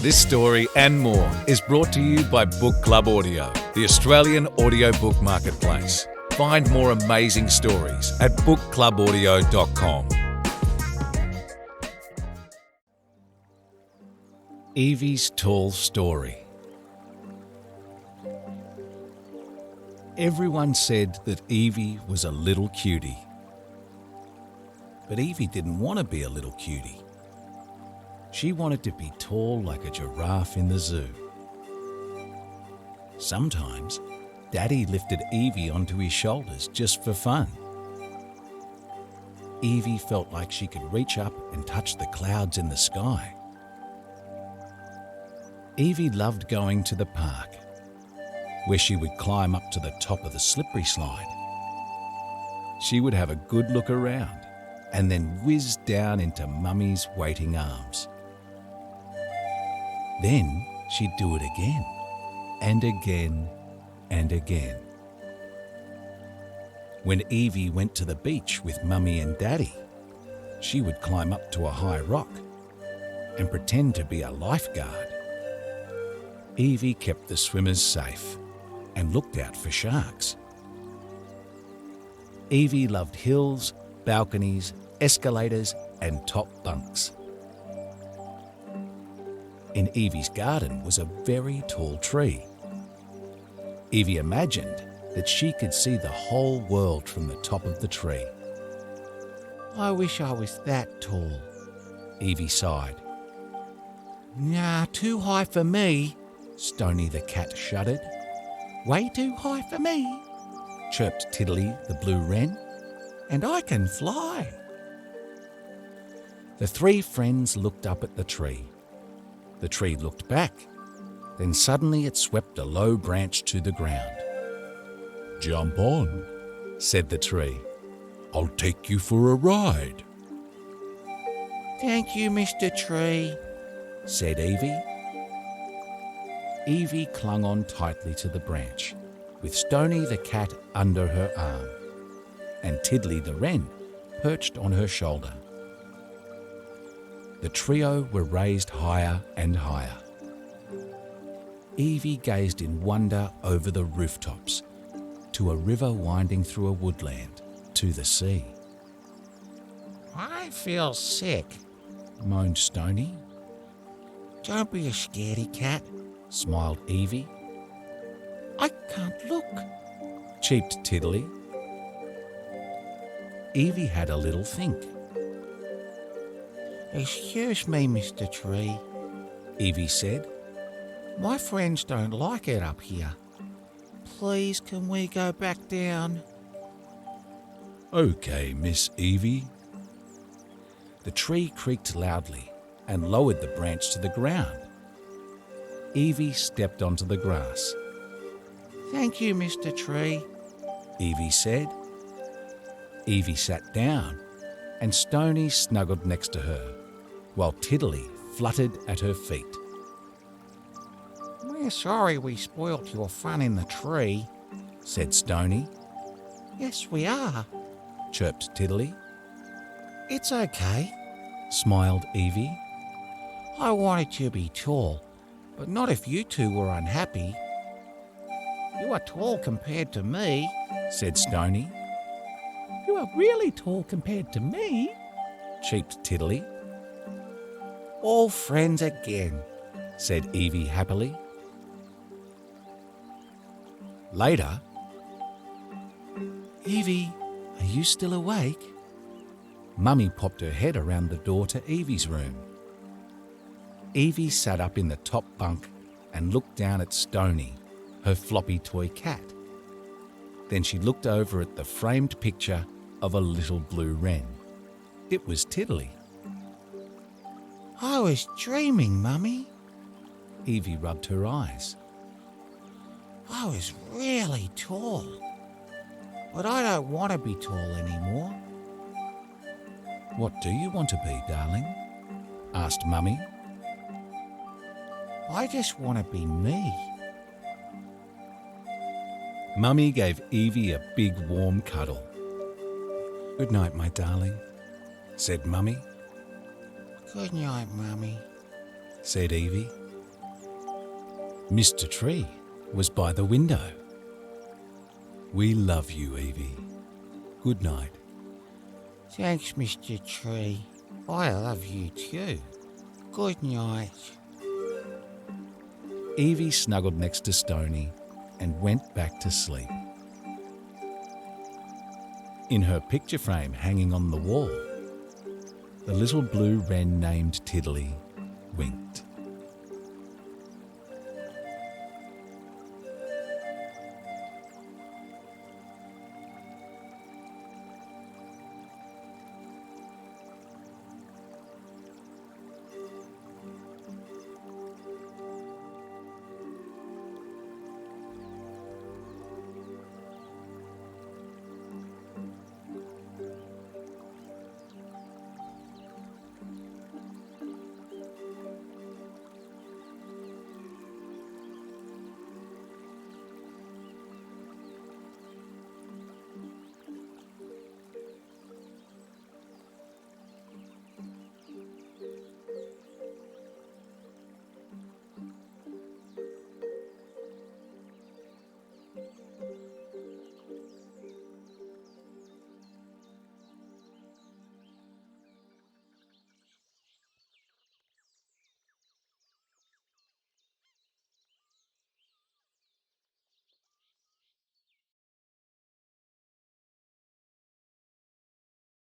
This story and more is brought to you by Book Club Audio, the Australian audiobook marketplace. Find more amazing stories at bookclubaudio.com. Evie's Tall Story. Everyone said that Evie was a little cutie. But Evie didn't want to be a little cutie. She wanted to be tall like a giraffe in the zoo. Sometimes, Daddy lifted Evie onto his shoulders just for fun. Evie felt like she could reach up and touch the clouds in the sky. Evie loved going to the park, where she would climb up to the top of the slippery slide. She would have a good look around and then whiz down into Mummy's waiting arms. Then she'd do it again, and again, and again. When Evie went to the beach with Mummy and Daddy, she would climb up to a high rock and pretend to be a lifeguard. Evie kept the swimmers safe and looked out for sharks. Evie loved hills, balconies, escalators, and top bunks. In Evie's garden was a very tall tree. Evie imagined that she could see the whole world from the top of the tree. I wish I was that tall, Evie sighed. Nah, too high for me, Stony the cat shuddered. way too high for me, Chirped Tiddly the blue wren. and I can fly. The three friends looked up at the tree. The tree looked back. Then suddenly it swept a low branch to the ground. "Jump on," said the tree. "I'll take you for a ride." Thank you, Mr. Tree, said Evie. Evie clung on tightly to the branch, with Stony the cat under her arm, and Tiddly the wren perched on her shoulder. The trio were raised higher and higher. Evie gazed in wonder over the rooftops, to a river winding through a woodland, to the sea. I feel sick. Moaned Stony. Don't be a scaredy cat. Smiled Evie. I can't look. Cheeped Tiddly. Evie had a little think. Excuse me, Mr. Tree. Evie said. My friends don't like it up here. Please, can we go back down? "Okay, Miss Evie." The tree creaked loudly and lowered the branch to the ground. Evie stepped onto the grass. Thank you, Mr. Tree. Evie said. Evie sat down and Stony snuggled next to her, while Tiddly fluttered at her feet. We're sorry we spoilt your fun in the tree, said Stony. Yes, we are. Chirped Tiddly. It's okay. Smiled Evie. I wanted to be tall, but not if you two were unhappy. You are tall compared to me, said Stony. You are really tall compared to me, cheeped Tiddly. All friends again, said Evie happily. Later, Evie, are you still awake? Mummy popped her head around the door to Evie's room. Evie sat up in the top bunk and looked down at Stony, her floppy toy cat. Then she looked over at the framed picture of a little blue wren. It was Tiddly. I was dreaming, Mummy. Evie rubbed her eyes. I was really tall, but I don't want to be tall anymore. What do you want to be, darling? Asked Mummy. I just want to be me. Mummy gave Evie a big warm cuddle. Good night, my darling, said Mummy. Good night, Mummy, said Evie. Mr. Tree was by the window. We love you, Evie. Good night. Thanks, Mr. Tree. I love you too. Good night. Evie snuggled next to Stony and went back to sleep. In her picture frame hanging on the wall, the little blue wren named Tiddly winked.